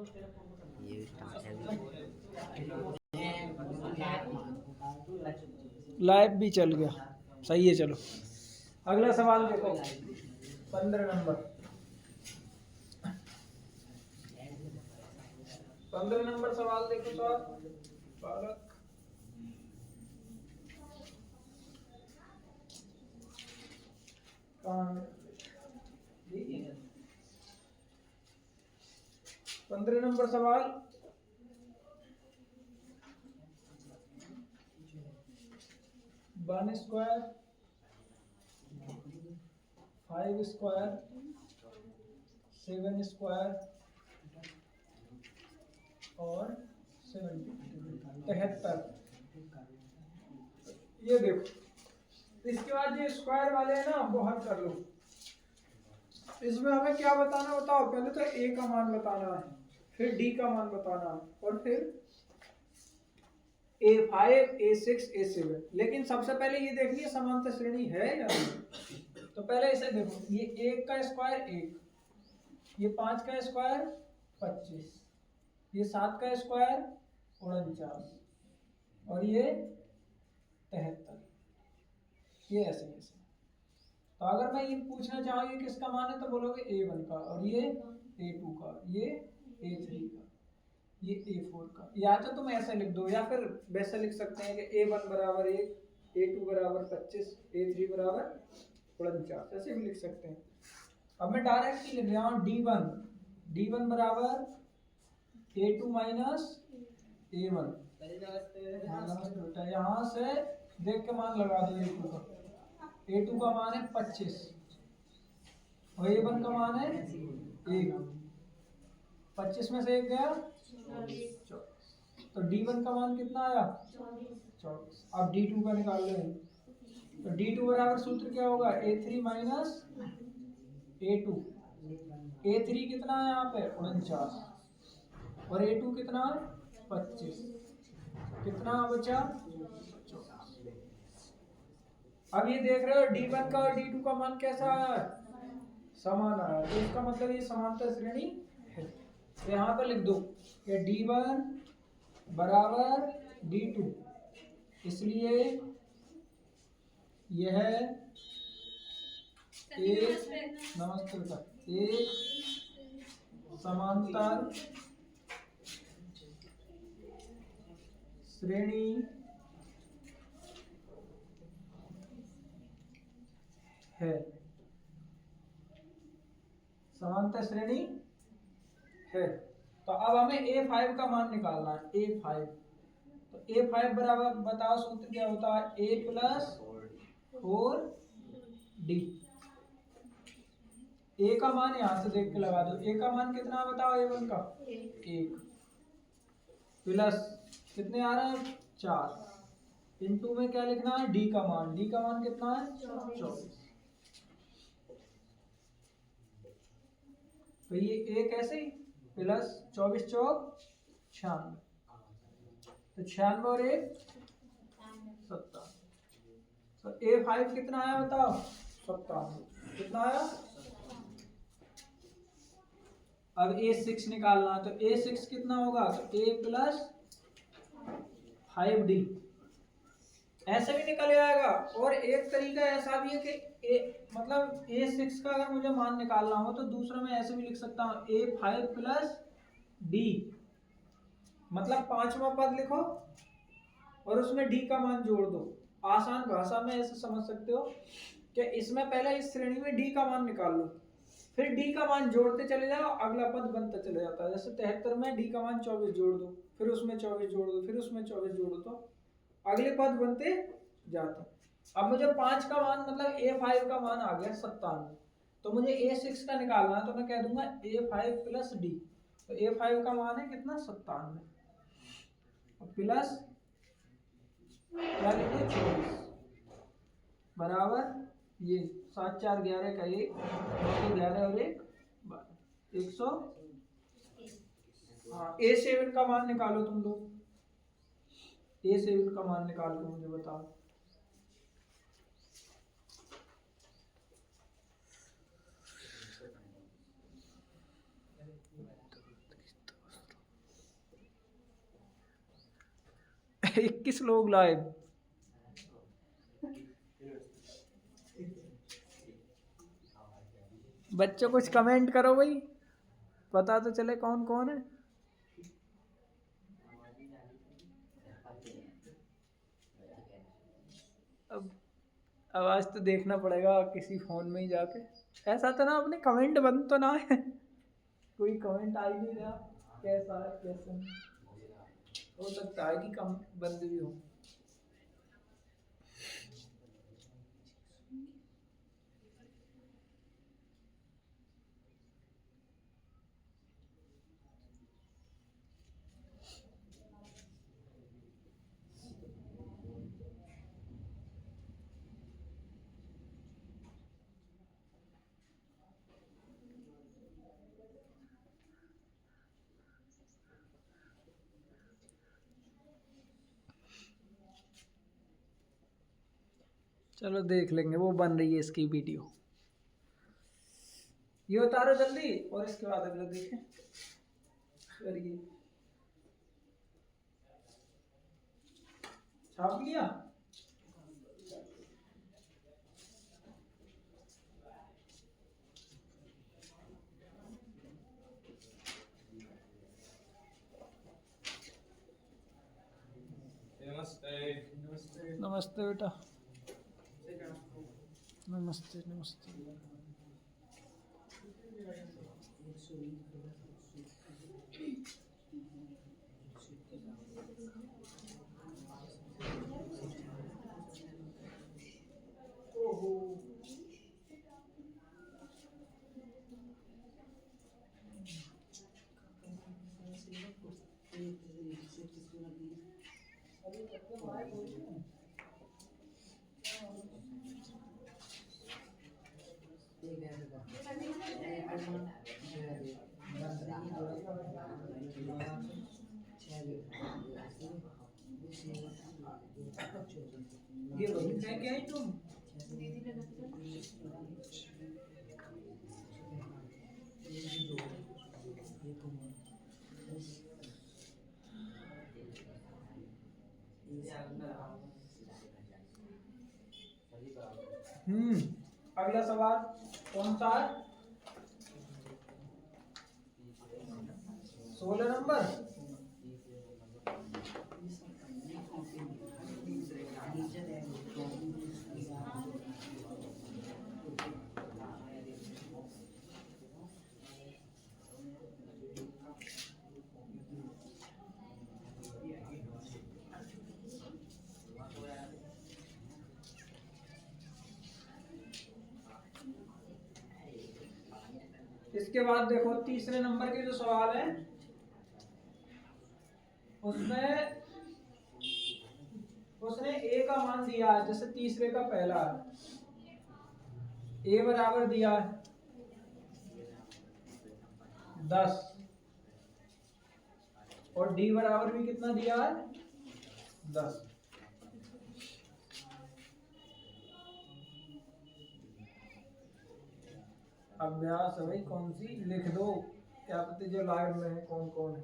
ये स्टार्ट है। लाइव भी चल गया, सही है। चलो अगला सवाल देखो, 15 नंबर। 15 नंबर सवाल देखो सर। बालक कहाँ है? 15 नंबर सवाल। वन स्क्वायर, 5 स्क्वायर, 7 स्क्वायर और 73। ये देखो, इसके बाद ये स्क्वायर वाले हैं ना, वो हल कर लो। इसमें हमें क्या बताना, बताओ। पहले तो ए का मान बताना है, फिर डी का मान बताना है, और फिर A5, A6, A7। लेकिन सबसे पहले ये देखिए समांतर श्रेणी है या नहीं। तो पहले इसे देखो, ये 1 का स्क्वायर 1, ये 5 का स्क्वायर 25, ये 7 का स्क्वायर 49, और ये 73। ये ऐसे ऐसे। तो अगर मैं ये पूछना चाहूँ ये किसका मान है, तो बोलोगे A1 का, और ये A2 का, ये A3 का, ये A4 का। या तो तुम ऐसे लिख दो, या फिर वैसे लिख सकते हैं कि A1 बराबर 1, A2 बराबर 25, A3 बराबर 49, ऐसे भी लिख सकते हैं। अब मैं डायरेक्ट लिख रहा हूँ D1 बराबर A2 माइनस A1। यहाँ से देख के मान लगा दो। A2 का, A2 का मान है 25, और A1 का मान है 1। 25 में से 1 गया 24, तो D1 का मान कितना आया 24। अब D2 का निकाल लें, तो D2 बराबर सूत्र क्या होगा, A3 माइनस A2। A3 कितना है यहाँ पे 49, और A2 कितना है 25, कितना बचा 24। अब ये देख रहे हो D1 का और D2 का मान कैसा आया, समान आया, तो इसका मतलब ये समांतर श्रेणी है। तो यहाँ पर लिख दो कि D1 बराबर D2, इसलिए यह एक नमस्ते एक समांतर श्रेणी है, समांतर श्रेणी है। तो अब हमें A5 का मान निकालना है, A5। तो A5 बराबर बताओ सूत्र क्या होता है, A प्लस 4D। A का मान यहां से देख के लगा दो, A का मान कितना बताओ, A1 का 1, प्लस कितने आ रहा है 4, इनटू में क्या लिखना है D का मान, D का मान कितना है 24। तो ये A कैसे ही प्लस 24 चौक 96, तो 96 और 1 57। तो A5 कितना आया बताओ 57, कितना आया। अब A6 निकालना, तो A6 कितना होगा, तो A प्लस 5D, ऐसे भी निकल जाएगा। और एक तरीका ऐसा भी है कि मतलब A6 का अगर मुझे मान निकालना हो तो दूसरा मैं ऐसे भी लिख सकता हूँ, A5 प्लस D, मतलब 5वां पद लिखो और उसमें D का मान जोड़ दो। आसान भाषा में ऐसे समझ सकते हो कि इसमें पहले इस श्रेणी में D का मान निकाल लो, फिर D का मान जोड़ते चले जाओ, अगला पद बनता चले जाता है। जैसे 73 में D का मान 24 जोड़ दो, फिर उसमें 24 जोड़ दो, फिर उसमें 24 जोड़ दो, तो अगले पद बनते जाते। अब मुझे 5 का मान मतलब A5 का मान आ गया 97, तो मुझे A6 का निकालना है, तो मैं कह दूंगा A5 प्लस D। तो A5 का मान है कितना 97, प्लस क्या लिखे 24, बराबर ये 7 4 11 का 1, 11 और 1 100। हाँ A7 का मान निकालो तुम लोग, A7 का मान निकाल के मुझे बताओ। 21 लोग लाइव। बच्चों कुछ कमेंट करो भाई, पता तो चले कौन कौन है। अब आज तो देखना पड़ेगा किसी फोन में ही जाके। ऐसा तो ना अपने कमेंट बंद तो ना है? कोई कमेंट आ ही नहीं रहा, कैसा है कैसा नहीं। हो सकता है कि कम बंद भी हो। चलो देख लेंगे, वो बन रही है इसकी वीडियो। ये उतारो जल्दी और इसके बाद अगला देखें। करिए, छाप लिया। नमस्ते बेटा। नमस्ते नमस्ते। ये वही फेंके हैं तुम? अगला सवाल कौन सा है? 16 नंबर। इसके बाद देखो तीसरे नंबर के जो सवाल है उसमें उसने a का मान दिया है, जैसे तीसरे का पहला है, a बराबर दिया है 10 और d बराबर भी कितना दिया है 10। अभ्यास है भाई, कौन सी लिख दो, क्या पता जो लाइव में है कौन कौन है।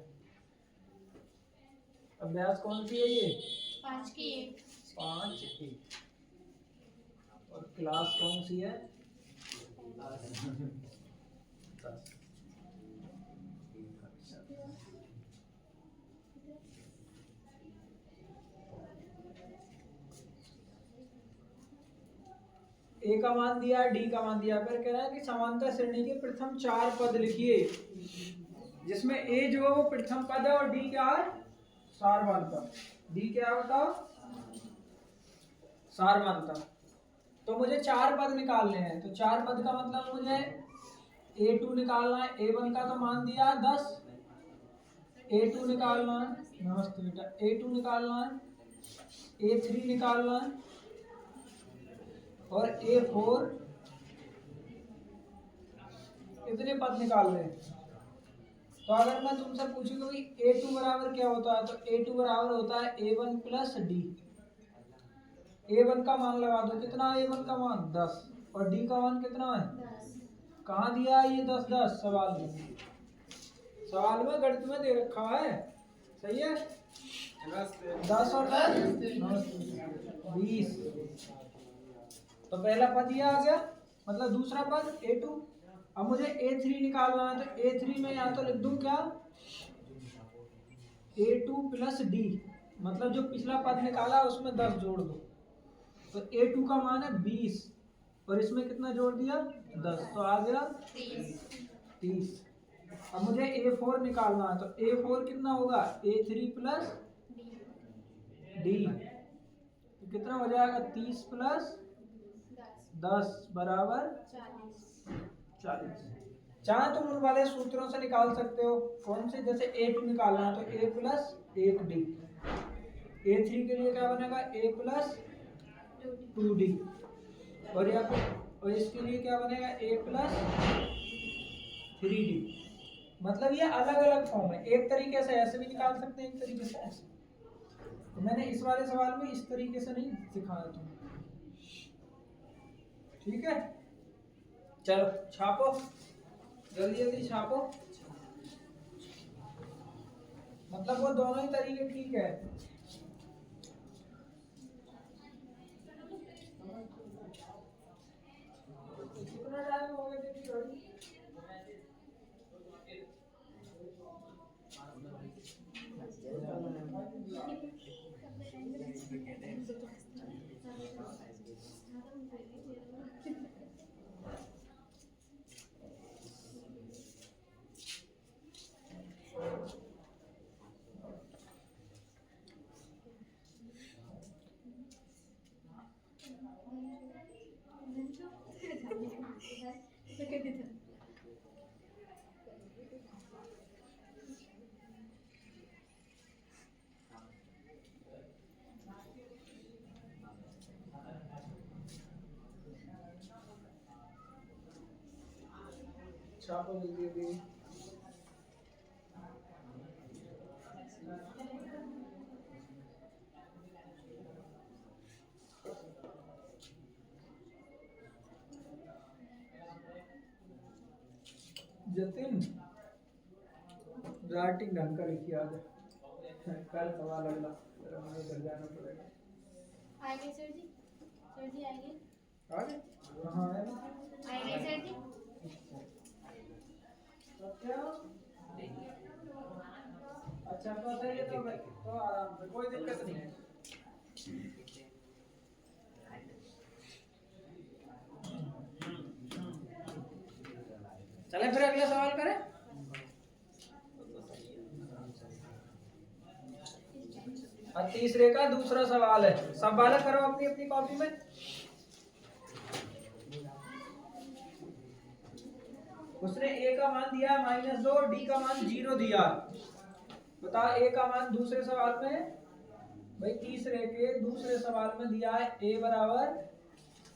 अभ्यास कौन सी है ये? 5 की 5 और क्लास कौन सी है? 10। ए का मान दिया, डी का मान दिया, फिर कह रहा है कि समांतर श्रेणी के प्रथम 4 पद लिखिए, जिसमें ए जो है वो प्रथम पद है और डी क्या है सारवांतर। डी क्या होता सारवांतर। तो मुझे 4 पद निकालने हैं, तो 4 पद का मतलब मुझे A2 निकालना है। A1 का तो मान दिया 10, A2 निकालना है, नमस्ते बेटा, A2 निकालना है, A3 निकालना है और A4 इतने पद निकालने हैं। तो अगर मैं तुमसे पूछूं कि A2 बराबर क्या होता है, तो A2 बराबर होता है A1 प्लस डी। A1 का मान लगा दो, कितना है A1 का मान 10 और D का मान कितना है 10। कहाँ दिया है ये 10 10 सवाल में, गणित में दे रखा है, सही है। 10 और 10 20। तो पहला पद ये आ गया, मतलब दूसरा पद A2। अब मुझे A3 निकालना है, तो A3 में या तो लिख दूं क्या, A2 प्लस D, मतलब जो पिछला पद निकाला उसमें 10 जोड़ दो। तो A2 का मान है 20 और इसमें कितना जोड़ दिया 10, तो आ गया 30। अब मुझे A4 निकालना है, तो A4 कितना होगा A3 प्लस D, तो कितना हो जाएगा 30 प्लस 10 बराबर 40। चाहे तुम उन वाले सूत्रों से निकाल सकते हो, कौन से, जैसे A2 निकालना है तो A प्लस 1D, A3 के लिए क्या बनेगा A प्लस 2D, और या फिर और इसके लिए क्या बनेगा A प्लस 3D। मतलब ये अलग अलग फॉर्म है, एक तरीके से ऐसे भी निकाल सकते हैं, एक तरीके से ऐसे। तो मैंने इस वाले सवाल में इस तरीके से नहीं सिखाया तुम्हें, ठीक है। चलो छापो, जल्दी जल्दी छापो, मतलब वो दोनों ही तरीके ठीक है। कितना टाइम हो गया तेरी घड़ी? छापो जल्दी जल्दी। जतिन राइटिंग ढंग का लिखिए आज, कल सवाल अगला फिर हमें घर जाना पड़ेगा। आएंगे सर जी, सर जी आएंगे। आगे कहाँ है? आएंगे सर जी। क्या? अच्छा तो सही है, तो आराम से, कोई दिक्कत नहीं है। चले फिर अगला सवाल करें। और तीसरे का दूसरा सवाल है, सब बालक करो अपनी अपनी कॉपी में। उसने A का मान दिया -2, D का मान 0 दिया। बताओ A का मान दूसरे सवाल में, भाई तीसरे के दूसरे सवाल में दिया है A बराबर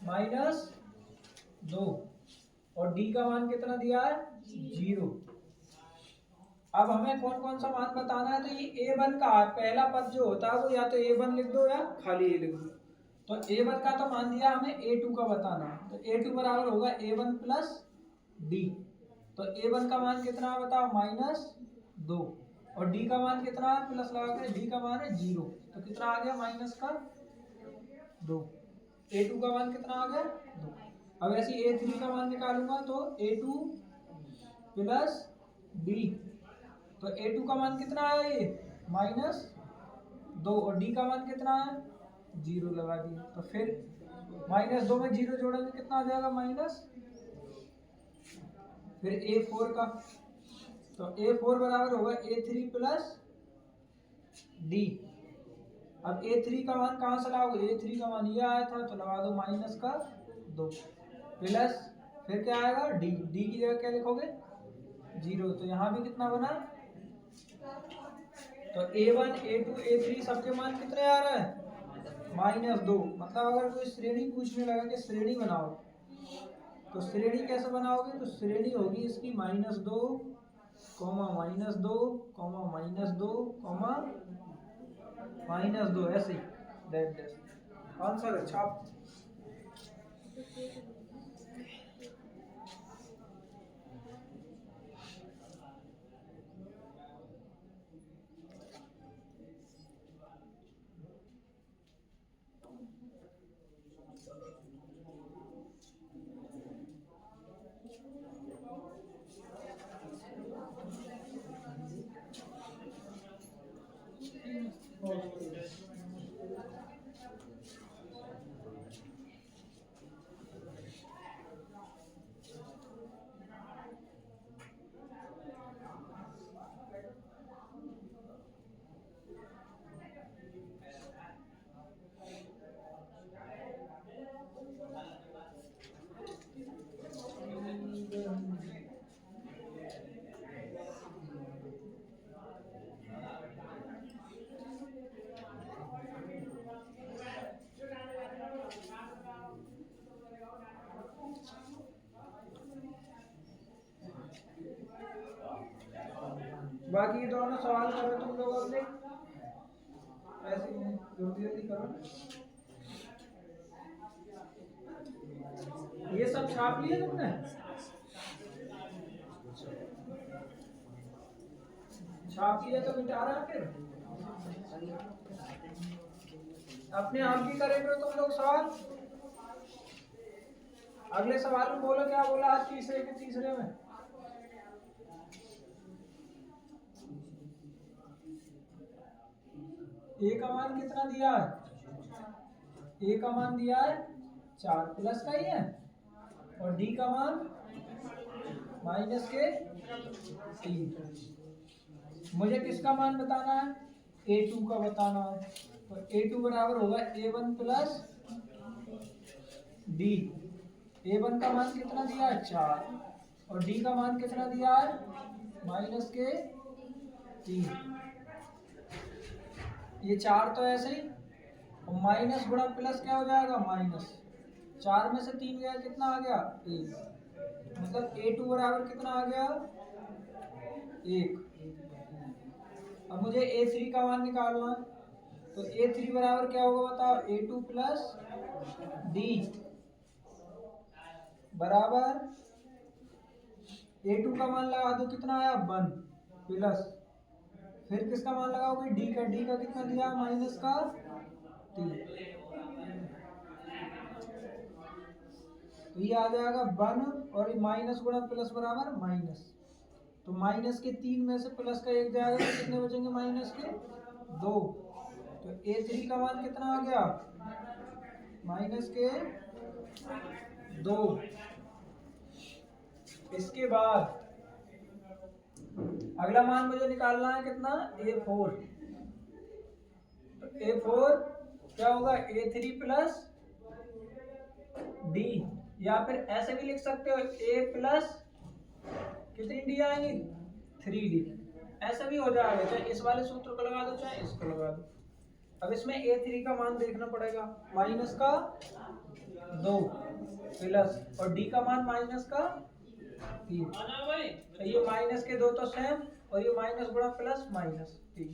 -2 और D का मान कितना दिया है 0। अब हमें कौन कौन सा मान बताना है, तो ये A1 का पहला पद जो होता है वो या तो A1 लिख दो या खाली A लिख दो। तो A1 का तो मान दिया, हमें A2 का बताना है, तो A2 बराबर होगा A1 प्लस D। तो A1 का मान कितना है बताओ -2 और D का मान कितना है, प्लस लगा के D का मान है 0, तो कितना आ गया -2। A2 का मान कितना आ गया 2। अब ऐसे A3 का मान निकालूंगा तो A2 प्लस D, तो A2 का मान कितना है ये -2 और D का मान कितना है 0 लगा दिया। तो फिर -2 में 0 जोड़ेंगे कितना आ जाएगा माइनस। फिर A4 का, तो A4 बराबर होगा A3 प्लस D। अब A3 का मान कहाँ से लाओगे, A3 का मान ये आया था तो लगा दो -2 प्लस, फिर क्या आएगा D, D की जगह क्या लिखोगे 0, तो यहाँ भी कितना बना, तो A1 A2 A3 सबके मान कितने आ रहा है -2। मतलब अगर कोई श्रेणी पूछने लगा कि श्रेणी बनाओ, तो श्रेणी कैसे बनाओगे, तो श्रेणी होगी इसकी -2, -2, -2, -2, ऐसे ही आंसर है। छाप बाकी दोनों सवाल करो तुम लोग अपने, ऐसे ही जल्दी जल्दी करो। ये सब छाप लिए तुमने? छाप लिए तो मिटा रहा फिर अपने आप ही करेंगे तुम लोग सवाल। अगले सवाल में बोलो क्या बोला आज तीसरे के तीसरे में। ए का मान कितना दिया है? ए का मान दिया है 4 प्लस का ही है, और डी का मान माइनस के 3। मुझे किसका मान बताना है? A2 का बताना है। तो A2 बराबर होगा A1 प्लस डी। A1 का मान कितना दिया है? 4, और डी का मान कितना दिया है? माइनस के 3। ये 4 तो ऐसे ही, और माइनस गुणा प्लस क्या हो जाएगा? माइनस। 4 में से 3 गया, कितना आ गया? 1। मतलब A2 बराबर कितना आ गया? 1। अब मुझे A3 का मान निकालना है, तो A3 बराबर क्या होगा बताओ? A2 प्लस डी बराबर A2 का मान लगा दो, कितना आया? 1 प्लस, फिर किसका मान लगाओगे? डी का। डी का कितना दिया? माइनस का 3। तो ये आ जाएगा 1, और माइनस गुणा प्लस बराबर माइनस। तो माइनस के 3 में से प्लस का 1 जाएगा, तो कितने बचेंगे? माइनस के 2। तो A3 का मान कितना आ गया? माइनस के 2। इसके बाद अगला मान मुझे निकालना है, कितना? A4। तो A4 क्या होगा? A3 प्लस डी, या फिर ऐसे भी लिख सकते हो A प्लस कितनी डी आएंगी? 3D। ऐसा भी हो जाएगा, चाहे इस वाले सूत्र को लगा दो चाहे इसको लगा दो। अब इसमें A3 का मान देखना पड़ेगा, माइनस का 2 प्लस, और डी का मान माइनस का 3। तो ये माइनस के 2 तो सेम, और ये माइनस गुणा प्लस माइनस 3।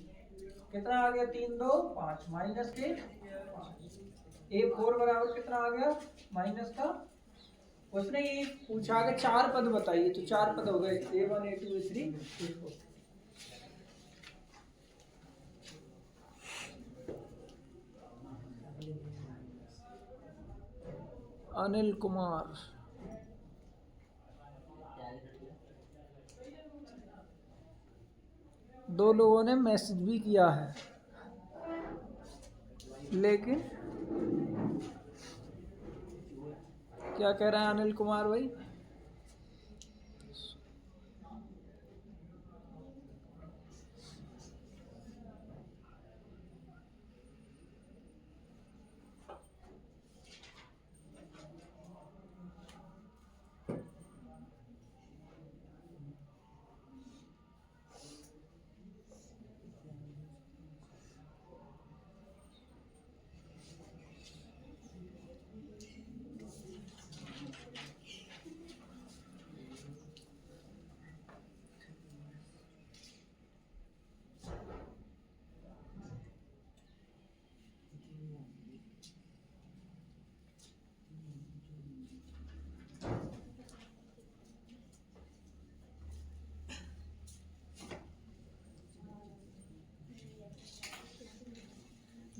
कितना आ गया? 3 2 5, माइनस के 5। A4 बराबर कितना आ गया? माइनस का, उसने ये पूछा कि 4 पद बताइए, तो 4 पद हो गए A1 A2 A3 A4। Anil Kumar, दो लोगों ने मैसेज भी किया है, लेकिन क्या कह रहे हैं अनिल कुमार भाई?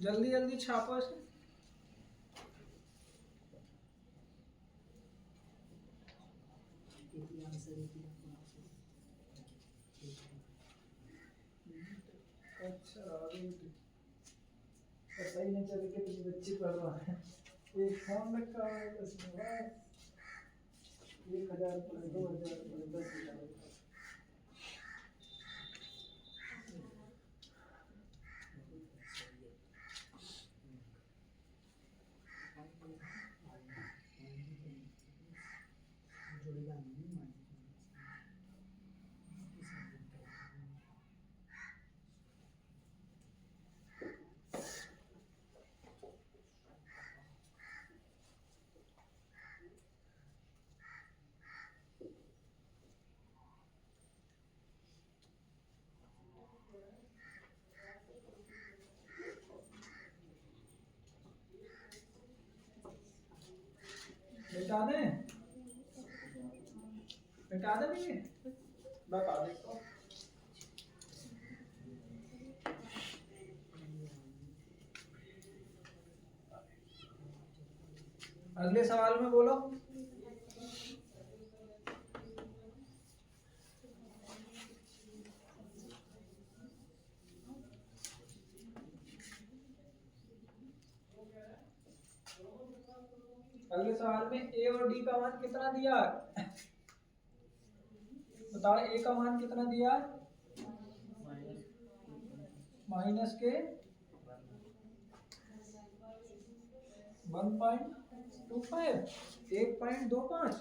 जल्दी जल्दी छापो इसे। अच्छा पता ही नहीं चले कि कुछ बच्चे पढ़ रहा है। एक फोन रखा हुआ है, उसमें 1000 पढ़े, 2000 पढ़े, 10,000 मिटा दें, मिटा देंगे, बता देता हूँ। अगले सवाल में बोलो। अगले सवाल में ए और डी का मान कितना दिया? बताओ, ए का मान कितना दिया? माइनस के 1.25, 1.25।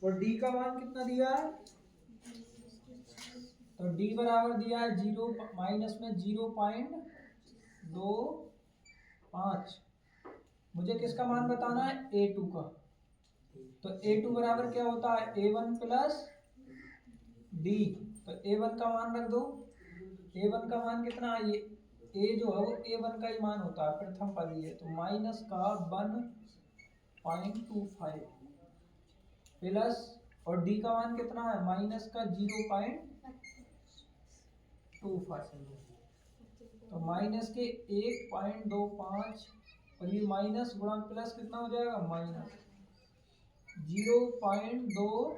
और डी का मान कितना दिया है? तो डी बराबर दिया है 0 माइनस में 0.25। मुझे किसका मान बताना है? A2 का। तो A2 बराबर क्या होता है? A1 plus D। तो A1 का मान रख दो। A1 का मान कितना है? ये A जो है वो A1 का ही मान होता है, प्रथम पद ही है। तो माइनस का 1.25 प्लस, और D का मान कितना है? माइनस का 0.25। तो माइनस के 1.25 और ये माइनस गुणा प्लस कितना हो जाएगा? माइनस 0.25।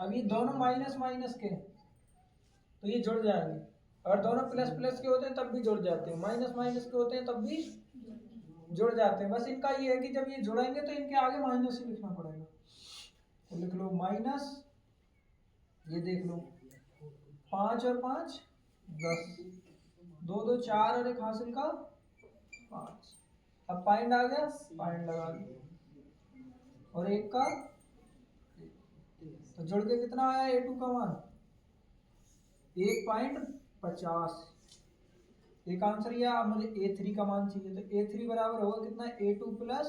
अब ये दोनों माइनस माइनस के तो ये जुड़ जाएंगे, और दोनों प्लस प्लस के होते हैं तब भी जुड़ जाते हैं, माइनस माइनस के होते हैं तब भी जुड़ जाते हैं। बस इनका ये है कि जब ये जुड़ेंगे तो इनके आगे माइनस ही लिखना पड़ेगा। तो लिख लो माइनस, ये देख लो 5 और 5 10, 2 2 4 और एक हासिल का 5। अब पॉइंट आ गया, पॉइंट लगा दो, और एक का, तो जुड़ के कितना आया A2 का मान? 1.50। एक आंसर ये। अब मुझे A3 का मान चाहिए, तो A3 बराबर होगा कितना? A2 plus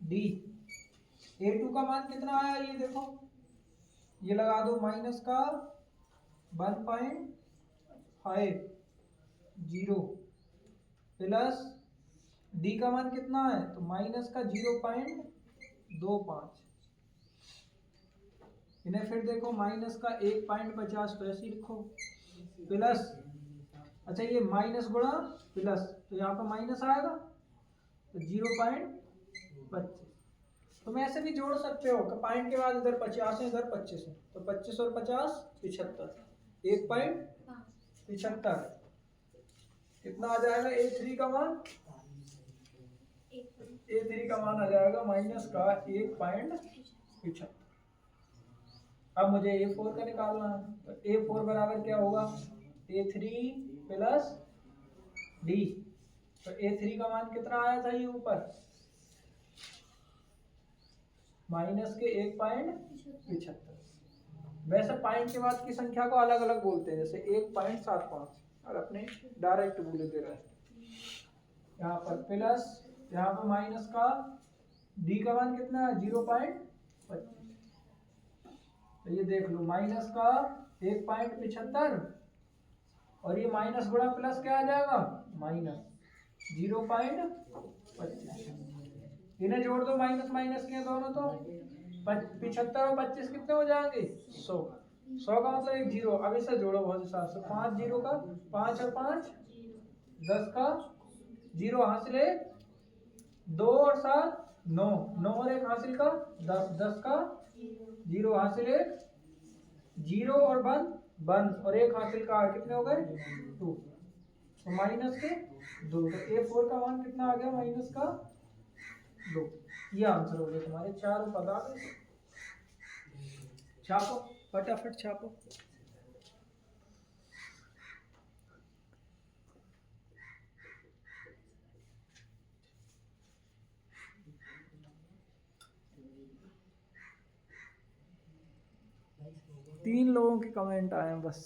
D। A2 का मान कितना आया ये देखो, ये लगा दो, माइनस का 1.50 प्लस D का मान कितना है? तो माइनस का 0.25। इन्हें फिर देखो, माइनस का 1.50 तो ऐसे ही लिखो, प्लस, अच्छा ये माइनस गुणा प्लस, तो यहाँ पर माइनस आएगा, तो 0.25। तुम ऐसे भी जोड़ सकते हो कि पॉइंट के बाद इधर 50 है, इधर 25 है, तो 25 और 50 75, 1.75। कितना आ जाएगा A3 का मान? A3 का मान आ जाएगा माइनस का 1.75। अब मुझे A4 का निकालना है, तो A4 बराबर क्या होगा? A3 plus D। तो A3 का मान कितना आया था ये ऊपर? माइनस के 1.75। वैसे पॉइंट के बाद की संख्या को अलग अलग बोलते हैं, जैसे 1.75, और अपने डायरेक्ट बोल दे रहे हैं। यहाँ पर प्लस, यहाँ पर माइनस का D का मान कितना है? 0.25। तो ये देख लो, माइनस का 1.75 और ये माइनस गुणा प्लस क्या आ जाएगा? माइनस 0.25। इन्हें जोड़ दो, माइनस माइनस के दोनों, तो 75 और 25 कितने हो जाएंगे? 100। 100 का मतलब एक जीरो। अब इसे जोड़ो बहुत हिसाब से, 5 जीरो का 5 और 5 10 का 0 हासिल 1, 2 और 7 9, 9 और एक हासिल का 10, 10 का 0 हासिल 1, 0 और 1 1 और 1 हासिल का कितने हो गए 2, तो माइनस के 2, तो A4 का मान कितना आ गया माइनस का 2। ये आंसर हो गया तुम्हारे, चार पद आ गए। छापो फटाफट छापो। तीन लोगों के कमेंट आए हैं बस।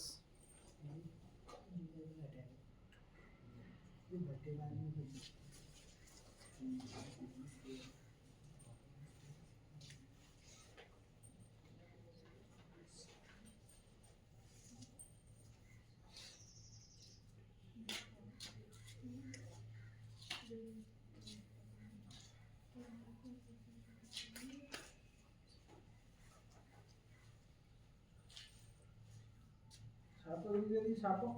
छापो जल्दी छापो,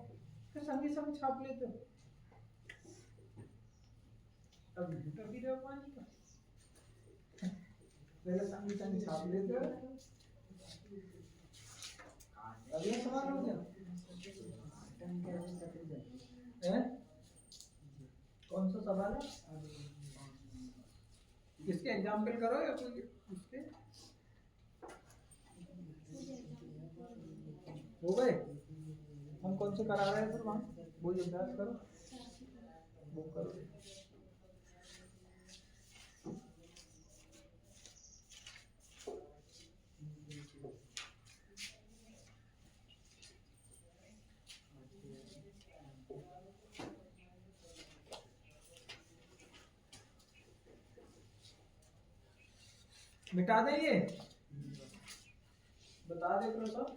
फिर संगी संग छाप लेते हो। अब घंटा भी रहो पानी का, पहले संगी संग छाप लेते हो। अगला सवाल हो गया। कौन सा सवाल है? किसके एग्जाम्पल करो या कोई उसके हो गए? हम कौन से करा रहे हैं फिर वहाँ? वो अभ्यास करो, वो करो। मिटा दे ये, बता दे करो सब।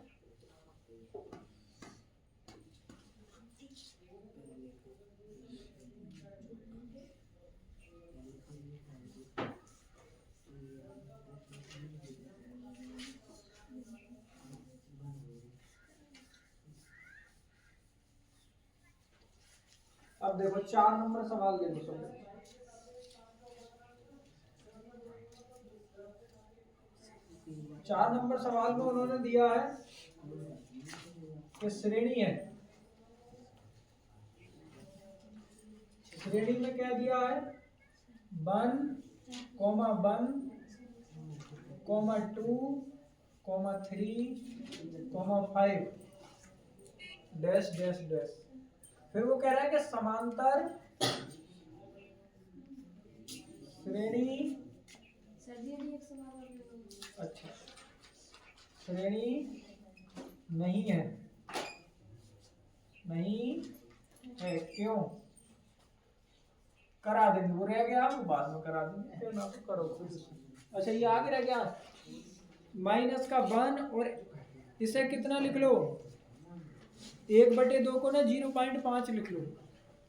अब देखो 4 नंबर सवाल दे दो सब। चार नंबर सवाल में उन्होंने दिया है कि श्रेणी है, श्रेणी में क्या दिया है 1, 1, 2, 3, 5 डैश डैश डैश। फिर वो कह रहा है कि समांतर श्रेणी, अच्छा श्रेणी नहीं है, नहीं है क्यों? करा देंगे, वो रह गया वो बाद में करा देंगे, फिर ना तो करो। अच्छा ये आगे रह गया माइनस का 1 और इसे कितना लिख लो 1/2 को ना 0.5 लिख लो,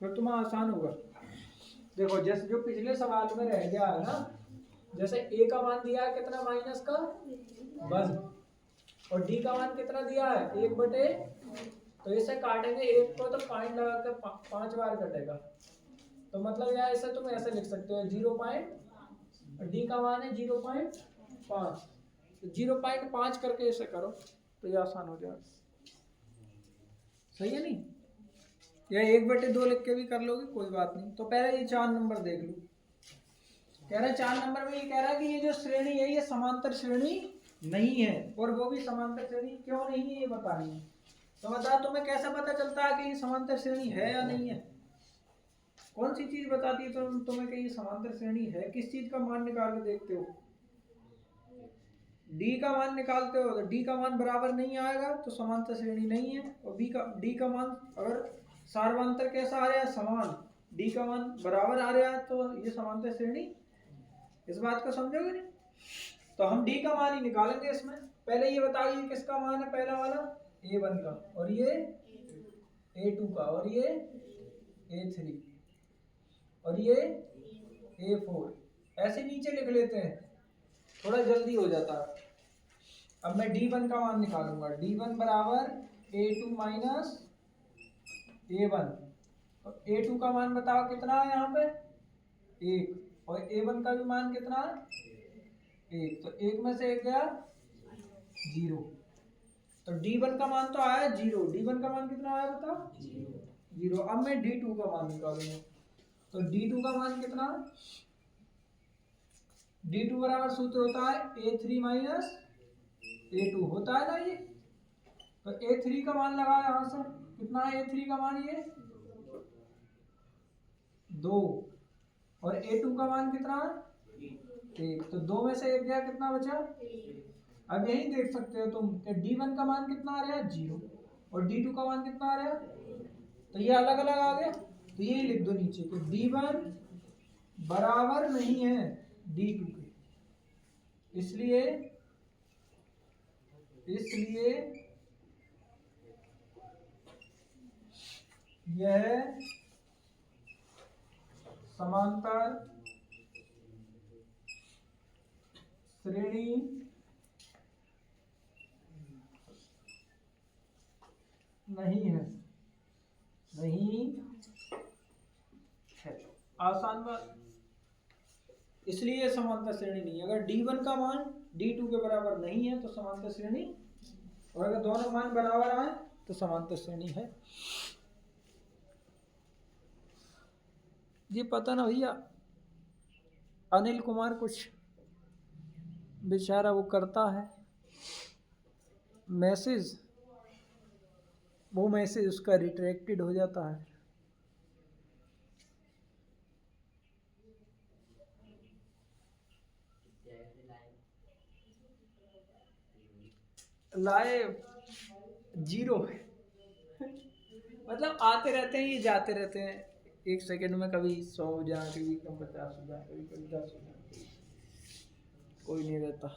फिर तुम्हारा आसान होगा। देखो जैसे जो पिछले सवाल में रह गया है ना, जैसे a का मान दिया है कितना माइनस का 1 और d का मान कितना दिया है 1/, तो इसे काटेंगे 1 को तो पॉइंट लगा के 5 बार कटेगा, तो मतलब यार इसे तुम ऐसे लिख सकते हो 0. d का मान है 0.5, तो 0.5 करके इसे करो तो ये आसान हो जाएगा। सही है नहीं? या 1/2 लिख के भी कर लोगे कोई बात नहीं। तो पहले ये 4 नंबर देख लो। कह रहा है 4 नंबर में ये कह रहा है कि ये जो श्रेणी है ये समांतर श्रेणी नहीं है, और वो भी समांतर श्रेणी क्यों नहीं है ये बतानी है। तो बता तुम्हें कैसा पता चलता है कि ये समांतर श्रेणी है या नहीं है? कौन सी चीज बताती है तुम्हें कि ये समांतर श्रेणी है? किस चीज का मान निकाल के देखते हो? d का मान निकालते हो, तो d का मान बराबर नहीं आएगा तो समांतर श्रेणी नहीं है, और d का मान अगर सार्वंतर कैसा आ रहा है समान, d का मान बराबर आ रहा है तो ये समांतर श्रेणी। इस बात को समझोगे नहीं? तो हम d का मान ही निकालेंगे इसमें। पहले ये बताइए किसका मान है, पहला वाला a1 का, और ये a2 का, और ये a3, और ये a4। ऐसे नीचे लिख लेते हैं, थोड़ा जल्दी हो जाता है। अब मैं d1 का मान निकालूंगा, d1 बराबर a2 माइनस a1, और a2 का मान बताओ कितना है यहाँ पे 1, और a1 का भी मान कितना है 1, तो 1 में से 1 गया 0, तो D1 का मान तो आया 0, D1 का मान कितना आया बताओ 0। अब मैं D2 का मान निकालूंगा, तो D2 का मान कितना, D2 बराबर सूत्र होता है A3 माइनस A2 होता है ना ये। तो A3 का मान लगा यहां से, कितना है A3 का मान, ये 2, और A2 का मान कितना है 1, तो 2 में से 1 गया, कितना बचा। अब यही देख सकते हो तुम कि D1 का मान कितना आ रहा है 0 और D2 का मान कितना आ रहा है, तो ये अलग अलग आ गया। तो ये लिख दो नीचे कि D1 बराबर नहीं है D2 के, इसलिए यह समांतर श्रेणी नहीं है, आसान बात। इसलिए समांतर श्रेणी नहीं है। अगर D1 का मान D2 के बराबर नहीं है तो समांतर श्रेणी, और अगर दोनों मान बराबर आए तो समांतर श्रेणी है। ये पता ना भैया, अनिल कुमार कुछ बेचारा वो करता है मैसेज, वो मैसेज उसका रिट्रैक्टेड हो जाता है। लाइव 0 है मतलब आते रहते हैं, ये जाते रहते हैं, 1 सेकंड में कभी 100 हो जाए, कभी 50 हो जाए, कभी 10 हो जाए, कोई नहीं रहता।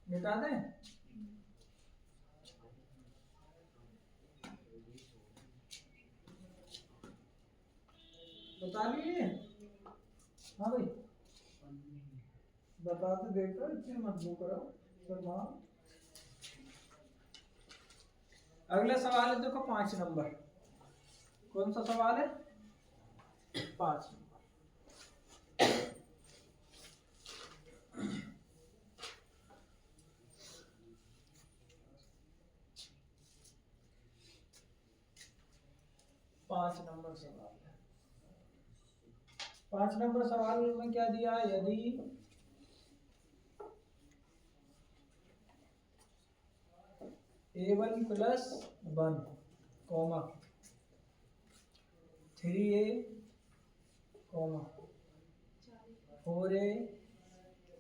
मिटा दें, बता लीजिए। हाँ भाई बताते देखो, इतने मत वो करो शर्मा। अगला सवाल है, देखो 5 नंबर। कौन सा सवाल है, 5 नंबर। 5 नंबर सवाल है। 5 नंबर सवाल में क्या दिया, यदि A1 plus 1 comma 3A comma 4A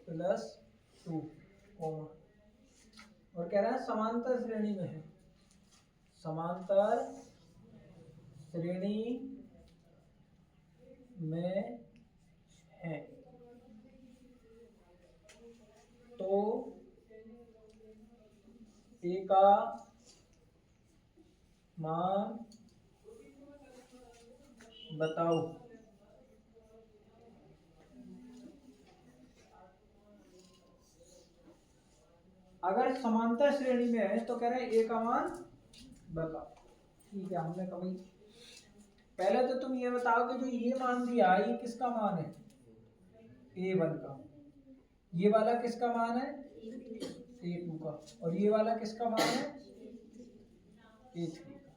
plus 2 comma, और कह रहा है समांतर श्रेणी में है, समांतर श्रेणी में है, तो A का मान बताओ। अगर समांतर श्रेणी में है तो कह रहे हैं A का मान बताओ। ठीक है, हमने कभी पहले तो तुम ये बताओ कि जो ये मान दिया ये किसका मान है, A1 का, ये वाला किसका मान है A2 का, और ये वाला किसका मान है A3 का।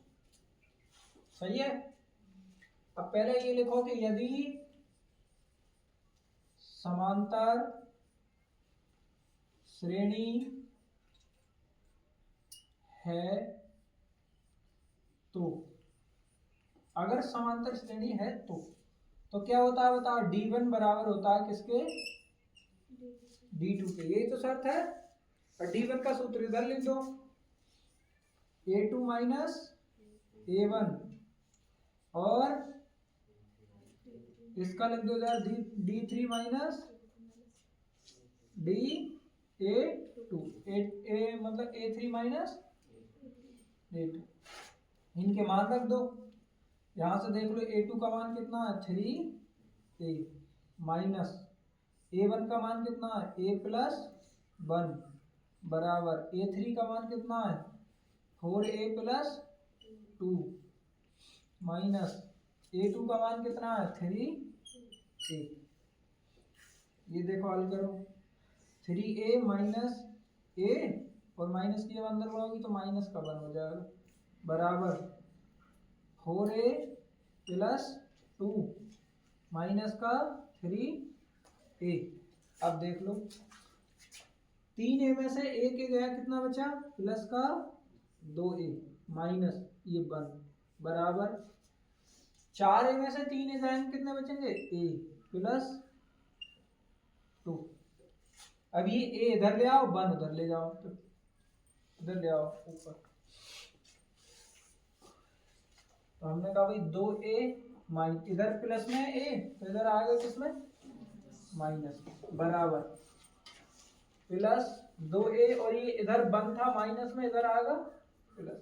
सही है। अब पहले ये लिखो कि यदि समांतर श्रेणी है तो, अगर समांतर श्रेणी है तो क्या होता है बताओ, D1 बराबर होता है किसके, D2 के, यही तो शर्त है। और D1 का सूत्र इधर लिख दो, A2 माइनस A1, और इसका लिख दो इधर D3 माइनस D A2, मतलब A3 माइनस A2 इनके मान रख दो। यहाँ से देख लो A2 का मान कितना है 3A माइनस A1 का मान कितना है A+1 बराबर A3 का मान कितना है 4A+2 माइनस A2 का मान कितना है 3A। ये देखो हल करो 3A माइनस A और माइनस की जब अंदर बढ़ोगी तो माइनस का 1 हो जाएगा बराबर 4A+2 माइनस का 3A। अब देख लो 3A में से A के गया कितना बचा प्लस का 2A माइनस ये 1 बराबर 4A में से 3A जाएंगे कितने बचेंगे A+2। अब ये A इधर ले आओ 1 उधर ले जाओ तो इधर ले आओ ऊपर। तो हमने कहा भाई 2A इधर प्लस में A तो इधर आ गया किसमें माइनस बराबर प्लस 2A और ये इधर 1 था माइनस में इधर आ गया प्लस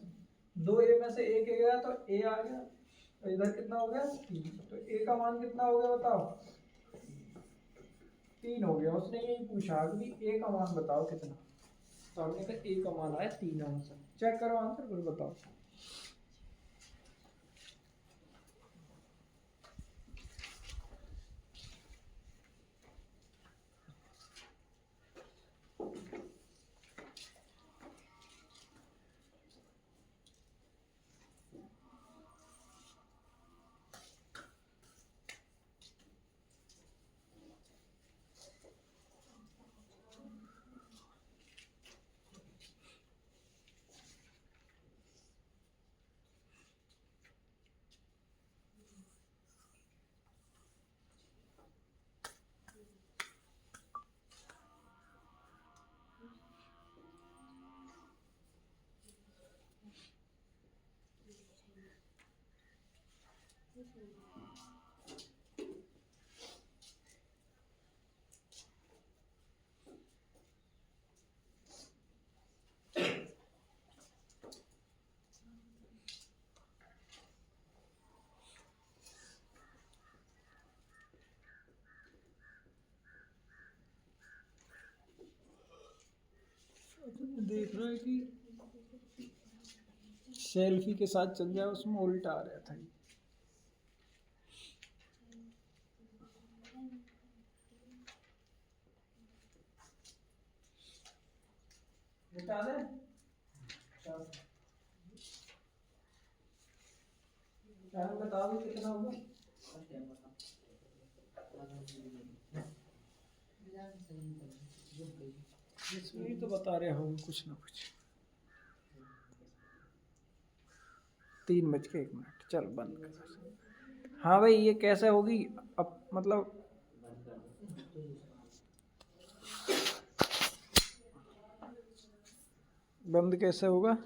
2A में से A के गया तो A आ गया तो इधर कितना हो गया 3। तो A का मान कितना हो गया बताओ 3 हो गया। उसने यही पूछा कि A का मान बताओ कितना तो हमने कहा A का मान आया 3 आंसर। चेक करो आंसर फिर बताओ। देख रहा है कि सेल्फी के साथ चल जाए उसमें उल्टा आ रहा था। बता दे बता दो कितना होगा इसमें ही तो बता रहे होंगे कुछ ना कुछ। 3:01 चल बंद कर। हाँ भाई ये कैसे होगी अब मतलब बंद कैसे होगा।